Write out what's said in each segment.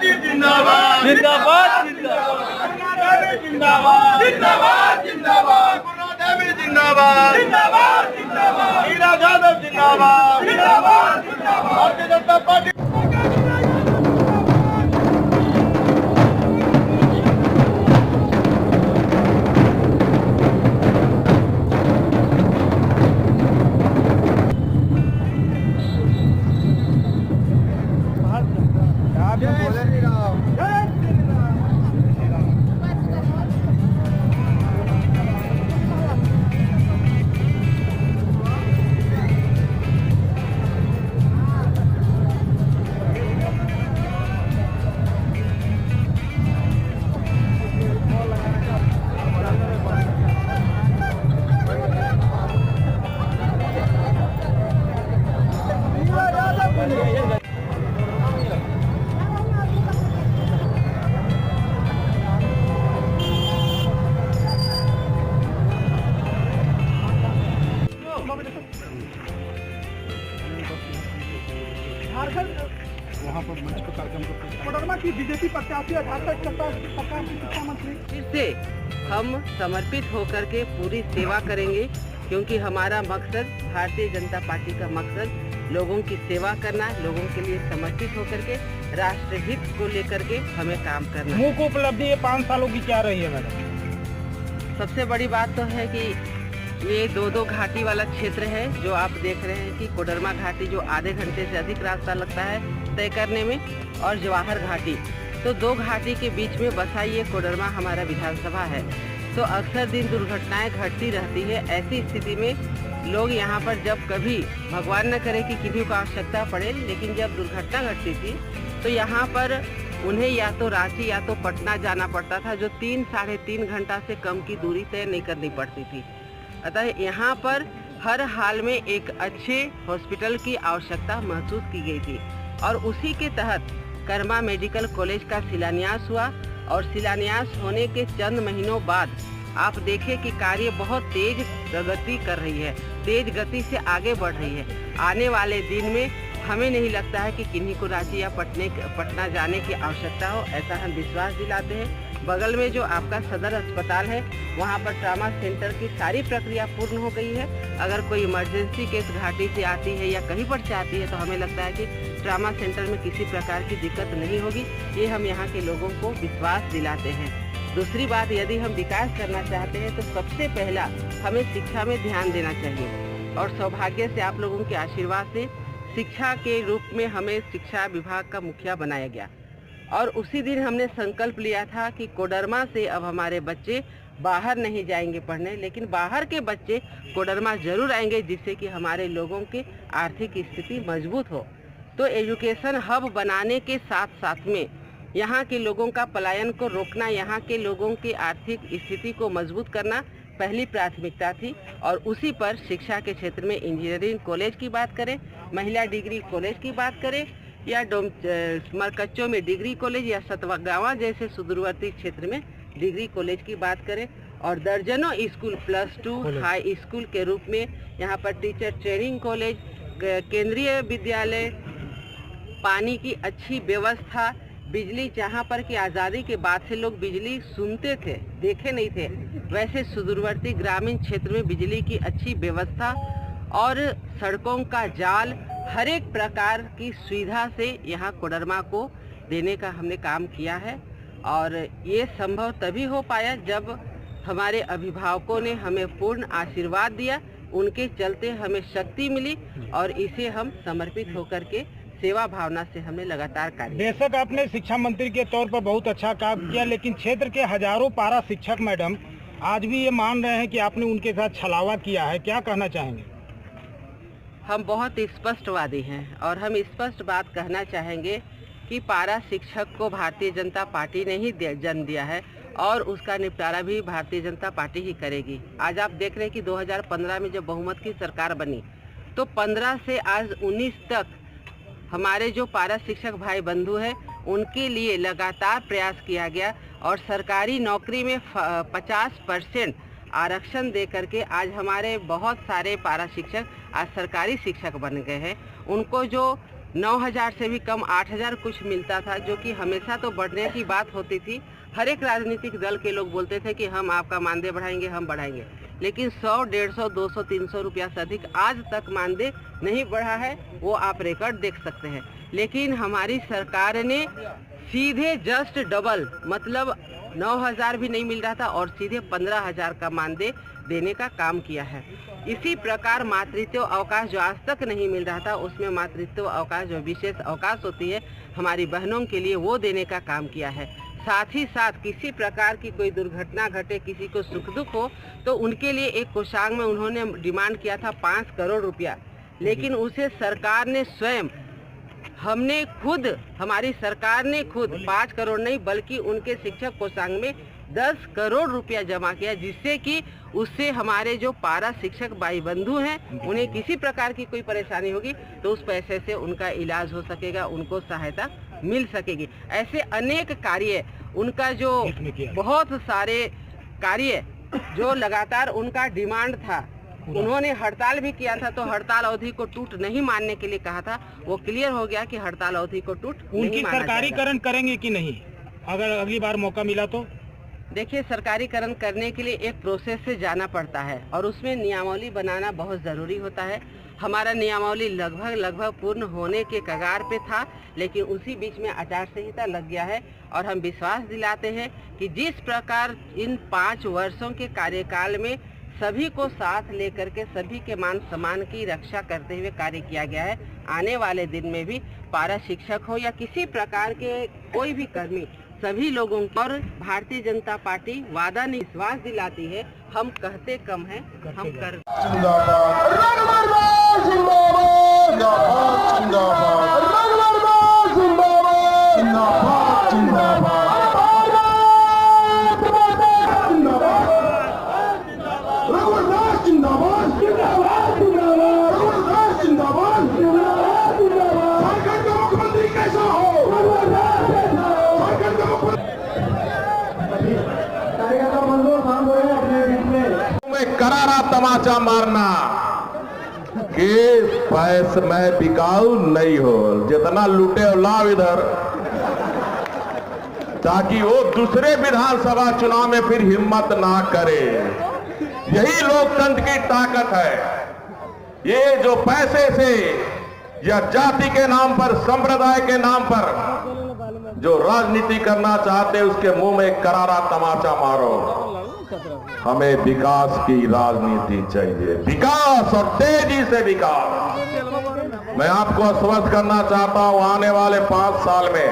जी जिंदाबाद जिंदाबाद जिंदाबाद जिंदाबाद जिंदाबाद जिंदाबाद देवी जिंदाबाद जिंदाबाद जिंदाबाद हीरा यादव जिंदाबाद जिंदाबाद जिंदाबाद भारतीय जनता पार्टी वहाँ पर मंच पर कार्यक्रम करते हैं। कोडरमा की बीजेपी प्रत्याशी झारखंड सरकार की शिक्षा मंत्री से हम समर्पित होकर के पूरी सेवा करेंगे, क्योंकि हमारा मकसद भारतीय जनता पार्टी का मकसद लोगों की सेवा करना, लोगों के लिए समर्पित होकर के राष्ट्रहित को लेकर के हमें काम करना। मुख्य उपलब्धि 5 सालों की क्या रही है मैडम? सबसे बड़ी बात तो है कि ये 2-2 घाटी वाला क्षेत्र है जो आप देख रहे हैं कि कोडरमा घाटी जो आधे घंटे से अधिक रास्ता लगता है तय करने में, और जवाहर घाटी, तो 2 घाटी के बीच में बसा ये कोडरमा हमारा विधानसभा है। तो अक्सर दिन दुर्घटनाएं घटती रहती है। ऐसी स्थिति में लोग यहाँ पर जब कभी भगवान न करे कि किसी को आवश्यकता पड़े, लेकिन जब दुर्घटना घटती थी तो यहाँ पर उन्हें या तो रांची या तो पटना जाना पड़ता था, जो 3-3.5 घंटा से कम की दूरी तय नहीं करनी पड़ती थी। अतः यहाँ पर हर हाल में एक अच्छे हॉस्पिटल की आवश्यकता महसूस की गई थी, और उसी के तहत कर्मा मेडिकल कॉलेज का शिलान्यास हुआ। और शिलान्यास होने के चंद महीनों बाद आप देखें कि कार्य बहुत तेज प्रगति कर रही है, तेज गति से आगे बढ़ रही है। आने वाले दिन में हमें नहीं लगता है कि किन्हीं को रांची या पटना जाने की आवश्यकता हो, ऐसा हम विश्वास दिलाते हैं। बगल में जो आपका सदर अस्पताल है, वहाँ पर ट्रामा सेंटर की सारी प्रक्रिया पूर्ण हो गई है। अगर कोई इमरजेंसी केस घाटी से आती है या कहीं पर से आती है तो हमें लगता है कि ट्रामा सेंटर में किसी प्रकार की दिक्कत नहीं होगी। ये हम यहाँ के लोगों को विश्वास दिलाते हैं। दूसरी बात, यदि हम विकास करना चाहते हैं तो सबसे पहला हमें शिक्षा में ध्यान देना चाहिए, और सौभाग्य से आप लोगों के आशीर्वाद से शिक्षा के रूप में हमें शिक्षा विभाग का मुखिया बनाया गया। और उसी दिन हमने संकल्प लिया था कि कोडरमा से अब हमारे बच्चे बाहर नहीं जाएंगे पढ़ने, लेकिन बाहर के बच्चे कोडरमा जरूर आएंगे, जिससे कि हमारे लोगों की आर्थिक स्थिति मजबूत हो। तो एजुकेशन हब बनाने के साथ साथ में यहाँ के लोगों का पलायन को रोकना, यहाँ के लोगों की आर्थिक स्थिति को मजबूत करना पहली प्राथमिकता थी। और उसी पर शिक्षा के क्षेत्र में इंजीनियरिंग कॉलेज की बात करें, महिला डिग्री कॉलेज की बात करें, या मरकच्चों में डिग्री कॉलेज, या सतवागावा जैसे सुदूरवर्ती क्षेत्र में डिग्री कॉलेज की बात करें, और दर्जनों स्कूल +2 हाई स्कूल के रूप में यहाँ पर टीचर ट्रेनिंग कॉलेज, केंद्रीय विद्यालय, पानी की अच्छी व्यवस्था, बिजली, जहाँ पर कि आज़ादी के बाद से लोग बिजली सुनते थे, देखे नहीं थे, वैसे सुदूरवर्ती ग्रामीण क्षेत्र में बिजली की अच्छी व्यवस्था और सड़कों का जाल, हर एक प्रकार की सुविधा से यहाँ कोडरमा को देने का हमने काम किया है। और ये संभव तभी हो पाया जब हमारे अभिभावकों ने हमें पूर्ण आशीर्वाद दिया, उनके चलते हमें शक्ति मिली, और इसे हम समर्पित होकर के सेवा भावना से हमने लगातार कार्य। बेशक आपने शिक्षा मंत्री के तौर पर बहुत अच्छा काम किया, लेकिन क्षेत्र के हजारों पारा शिक्षक मैडम आज भी ये मान रहे हैं कि आपने उनके साथ छलावा किया है, क्या कहना चाहेंगे? हम बहुत स्पष्टवादी हैं, और हम स्पष्ट बात कहना चाहेंगे कि पारा शिक्षक को भारतीय जनता पार्टी ने ही जन्म दिया है, और उसका निपटारा भी भारतीय जनता पार्टी ही करेगी। आज आप देख रहे हैं कि 2015 में जब बहुमत की सरकार बनी, तो 15 से आज 19 तक हमारे जो पारा शिक्षक भाई बंधु हैं, उनके लिए लगातार प्रयास किया गया, और सरकारी नौकरी में 50% आरक्षण दे करके आज हमारे बहुत सारे पारा शिक्षक आज सरकारी शिक्षक बन गए हैं। उनको जो 9,000 से भी कम 8,000 कुछ मिलता था, जो कि हमेशा तो बढ़ने की बात होती थी। हर एक राजनीतिक दल के लोग बोलते थे कि हम आपका मानदेय बढ़ाएंगे, हम बढ़ाएंगे, लेकिन 100, 150, 200, 300 रुपया से अधिक आज तक मानदेय नहीं बढ़ा है। वो आप रिकॉर्ड देख सकते हैं। लेकिन हमारी सरकार ने सीधे जस्ट डबल, मतलब 9,000 भी नहीं मिल रहा था और सीधे 15,000 का मानदेय देने का काम किया है। इसी प्रकार मातृत्व अवकाश जो आज तक नहीं मिल रहा था, उसमें मातृत्व अवकाश जो विशेष अवकाश होती है हमारी बहनों के लिए, वो देने का काम किया है। साथ ही साथ किसी प्रकार की कोई दुर्घटना घटे, किसी को सुख दुख हो, तो उनके लिए एक कोषांग में उन्होंने डिमांड किया था 5 करोड़ रुपया, लेकिन उसे सरकार ने स्वयं, हमारी सरकार ने खुद 5 करोड़ नहीं बल्कि उनके शिक्षक कोषांग में 10 करोड़ रुपया जमा किया, जिससे कि उससे हमारे जो पारा शिक्षक भाई बंधु हैं, उन्हें किसी प्रकार की कोई परेशानी होगी तो उस पैसे से उनका इलाज हो सकेगा, उनको सहायता मिल सकेगी। ऐसे अनेक कार्य, उनका जो बहुत सारे कार्य जो लगातार उनका डिमांड था, उन्होंने हड़ताल भी किया था, तो हड़ताल अवधि को टूट नहीं मानने के लिए कहा था। वो क्लियर हो गया कि हड़ताल अवधि को टूट उनकी सरकारीकरण करेंगे कि नहीं, अगर अगली बार मौका मिला तो? देखिए, सरकारीकरण करने के लिए एक प्रोसेस से जाना पड़ता है और उसमें नियमावली बनाना बहुत ज़रूरी होता है। हमारा नियमावली लगभग पूर्ण होने के कगार पे था, लेकिन उसी बीच में आचार संहिता लग गया है। और हम विश्वास दिलाते हैं कि जिस प्रकार इन 5 वर्षों के कार्यकाल में सभी को साथ लेकर के सभी के मान सम्मान की रक्षा करते हुए कार्य किया गया है, आने वाले दिन में भी पारा शिक्षक हो या किसी प्रकार के कोई भी कर्मी, सभी लोगों की, और भारतीय जनता पार्टी वादा नहीं विश्वास दिलाती है। हम कहते कम है, हम कर करारा तमाचा मारना कि पैसे में बिकाऊ नहीं हो, जितना लूटे और लाओ इधर, ताकि वो दूसरे विधानसभा चुनाव में फिर हिम्मत ना करे। यही लोकतंत्र की ताकत है। ये जो पैसे से या जाति के नाम पर, संप्रदाय के नाम पर जो राजनीति करना चाहते, उसके मुंह में करारा तमाचा मारो। हमें विकास की राजनीति चाहिए, विकास और तेजी से विकास। मैं आपको आश्वस्त करना चाहता हूं, आने वाले 5 साल में,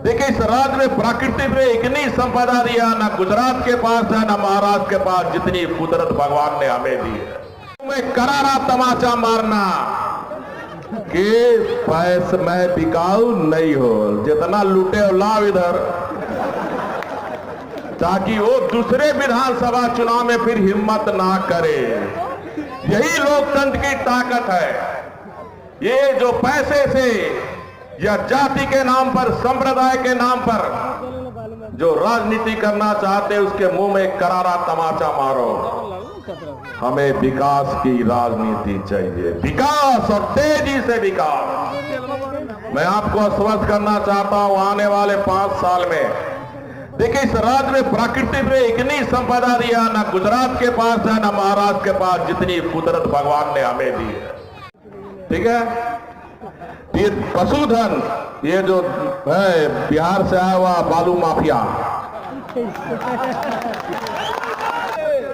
देखिए, इस राज्य में प्रकृति में इतनी संपदा दिया, ना गुजरात के पास है ना महाराष्ट्र के पास, जितनी कुदरत भगवान ने हमें दी है। में करारा तमाचा मारना कि पैसे में बिकाऊ नहीं हो, जितना लूटे और लाओ इधर, ताकि वो दूसरे विधानसभा चुनाव में फिर हिम्मत ना करे। यही लोकतंत्र की ताकत है। ये जो पैसे से या जाति के नाम पर, संप्रदाय के नाम पर जो राजनीति करना चाहते, उसके मुंह में करारा तमाचा मारो। हमें विकास की राजनीति चाहिए, विकास और तेजी से विकास। मैं आपको आश्वस्त करना चाहता हूं, आने वाले 5 साल में, देखिए, इस राज्य में प्रकृति में इतनी संपदा दिया, ना गुजरात के पास है ना महाराष्ट्र के पास, जितनी कुदरत भगवान ने हमें दी है। ठीक है, ये पशुधन, ये जो है बिहार से आया हुआ बालू माफिया,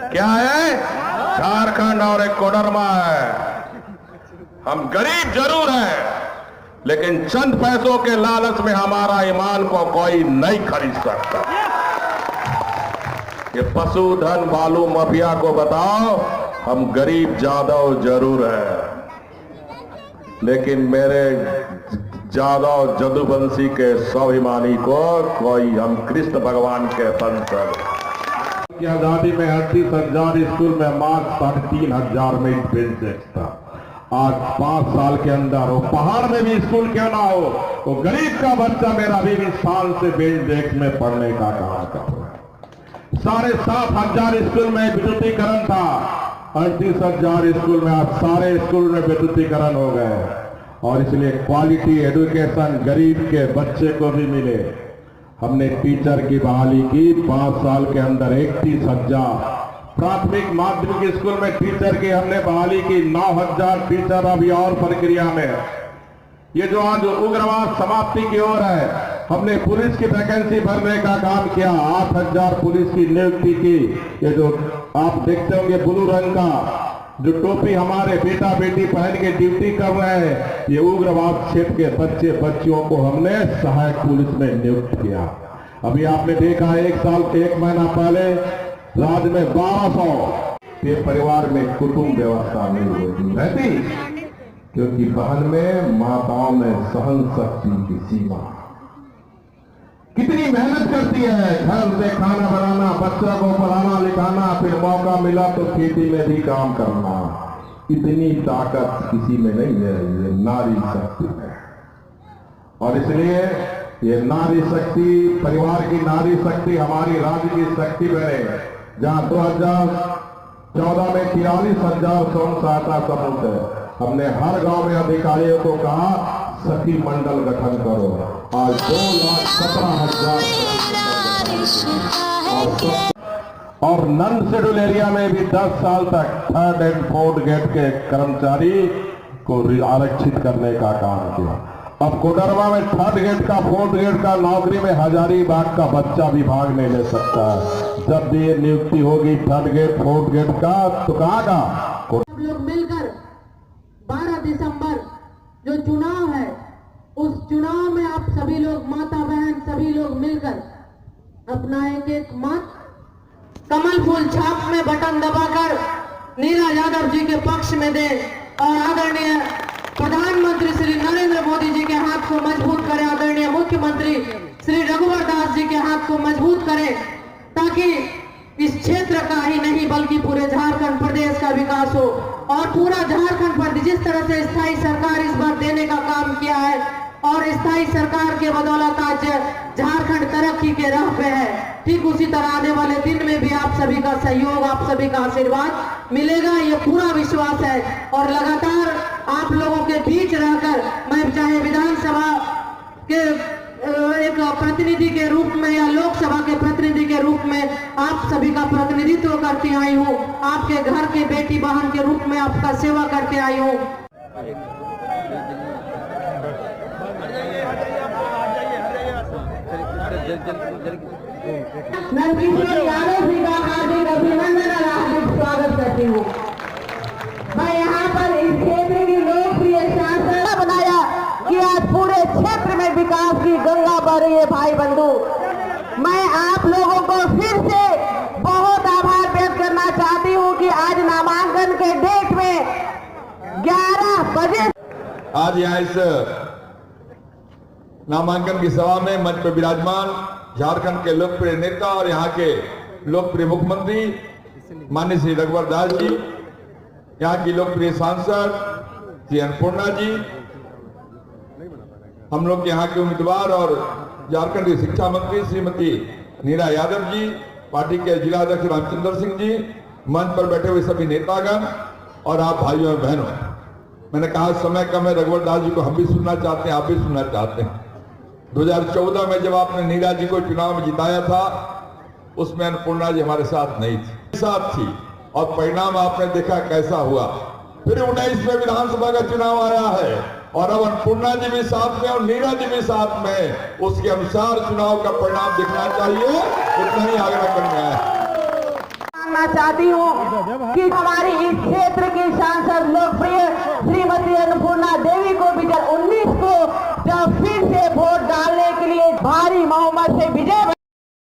क्या है, झारखंड और एक कोडरमा है। हम गरीब जरूर हैं, लेकिन चंद पैसों के लालच में हमारा ईमान को कोई नहीं खरीद सकता। ये पशुधन बालू माफिया को बताओ, हम गरीब जादव जरूर हैं, लेकिन मेरे जादव जदुवंशी के स्वाभिमानी को कोई, हम कृष्ण भगवान के वंशज। आजादी में 38,000 स्कूल में मार्क्स 3,500 में बेंच था। आज 5 साल के अंदर वो पहाड़ में भी स्कूल क्यों ना हो, वो गरीब का बच्चा मेरा भी साल से बेंच डेस्क में पढ़ने का कहा था। 7,500 स्कूल में विद्युतीकरण था, 38,000 स्कूल में आज सारे स्कूल में विद्युतीकरण हो गए। और इसलिए क्वालिटी एजुकेशन गरीब के बच्चे को भी मिले। हमने टीचर की बहाली की 5 साल के अंदर 31,000 प्राथमिक माध्यमिक स्कूल में टीचर की हमने बहाली की। 9,000 टीचर अभी और प्रक्रिया में। ये जो आज उग्रवाद समाप्ति की ओर है, हमने पुलिस की वैकेंसी भरने का काम किया। 8,000 पुलिस की नियुक्ति की। ये जो आप देखते होंगे ब्लू रंग का जो टोपी हमारे बेटा बेटी पहन के ड्यूटी कर रहे हैं, ये उग्रवाद क्षेत्र के बच्चे बच्चियों को हमने सहायक पुलिस में नियुक्त किया। अभी आपने देखा 1 साल के 1 महीना पहले राज्य में 1200 के परिवार में कुटुंब व्यवस्था नहीं रहती, क्योंकि बहन में माताओं में सहन शक्ति की सीमा। कितनी मेहनत करती है घर से खाना बनाना, बच्चा को पढ़ाना लिखाना, फिर मौका मिला तो खेती में भी काम करना। इतनी ताकत किसी में नहीं है, ये नारी शक्ति है। और इसलिए ये नारी शक्ति, परिवार की नारी शक्ति हमारी राज्य की शक्ति बने। जहां 2014 में 43,000 स्वयं सहायता समूह है, हमने हर गांव में अधिकारियों को कहा सखी मंडल गठन करो। आज 2,17,000 और नॉन शेड्यूल एरिया में भी 10 साल तक 3rd एंड 4th गेट के कर्मचारी को आरक्षित करने का काम किया। अब कोडरमा में 3rd गेट का 4th गेट का नौकरी में हजारीबाग का बच्चा भी भाग नहीं ले सकता है। जब भी ये नियुक्ति होगी 3rd गेट 4th गेट का, तो कहाँ का सब लोग मिलकर 12 दिसंबर जो चुनाव है, उस चुनाव में आप सभी लोग माता बहन सभी लोग मिलकर अपना एक मत कमल फूल छाप में बटन दबाकर नीरा यादव जी के पक्ष में दें और आदरणीय प्रधानमंत्री श्री नरेंद्र मोदी जी के हाथ को मजबूत करें। आदरणीय मुख्यमंत्री श्री रघुवर दास जी के हाथ को मजबूत करें, ताकि इस क्षेत्र का ही नहीं बल्कि पूरे झारखंड प्रदेश का विकास हो। और पूरा झारखंड पर जिस तरह से स्थायी सरकार इस बार देने का काम किया है और स्थायी सरकार के बदौलत आज झारखंड तरक्की के राह पे है, ठीक उसी तरह आने वाले दिन में भी आप सभी का सहयोग, आप सभी का आशीर्वाद मिलेगा, ये पूरा विश्वास है। और लगातार आप लोगों के बीच रहकर मैं चाहे विधानसभा के एक प्रतिनिधि के रूप में या लोकसभा के प्रतिनिधि के रूप में आप सभी का प्रतिनिधित्व करती आई हूँ, आपके घर के बेटी बहन के रूप में आपका सेवा करते आई हूँ। नंदकिशोर यादव जी का हार्दिक अभिनंदन और हार्दिक स्वागत करती हूँ। मैं यहाँ पर इस क्षेत्र की लोकप्रिय सांसद बनाया कि आज पूरे क्षेत्र में विकास की गंगा बह रही है। भाई बंधु, मैं आप लोगों को फिर से बहुत आभार व्यक्त करना चाहती हूँ कि आज नामांकन के डेट में 11 बजे आज यहाँ इस नामांकन की सभा में मंच पर विराजमान झारखंड के लोकप्रिय नेता और यहाँ के लोकप्रिय मुख्यमंत्री माननीय श्री रघुवर दास जी, यहाँ की लोकप्रिय सांसद श्री अन्नपूर्णा जी, हम लोग के यहाँ के उम्मीदवार और झारखंड की शिक्षा मंत्री श्रीमती नीरा यादव जी, पार्टी के जिला अध्यक्ष रामचंद्र सिंह जी, मंच पर बैठे हुए सभी नेतागण और आप भाइयों और बहनों, मैंने कहा समय कम है, रघुवर दास जी को हम भी सुनना चाहते हैं, आप भी सुनना चाहते हैं। 2014 में जब आपने नीरा जी को चुनाव में जिताया था, उसमें अन्नपूर्णा जी हमारे साथ नहीं थी, साथ थी, और परिणाम आपने देखा कैसा हुआ। फिर 19 में विधानसभा का चुनाव आया है और अब अन्नपूर्णा जी भी साथ में और नीरा जी भी साथ में, उसके अनुसार चुनाव का परिणाम दिखना चाहिए, इतना ही आग्रह करना है। मांगना चाहती हूँ कि हमारी इस क्षेत्र की सांसद लोकप्रिय श्रीमती अन्नपूर्णा देवी को 2019 को जब फिर से वोट डालने के लिए भारी बहुमत से विजय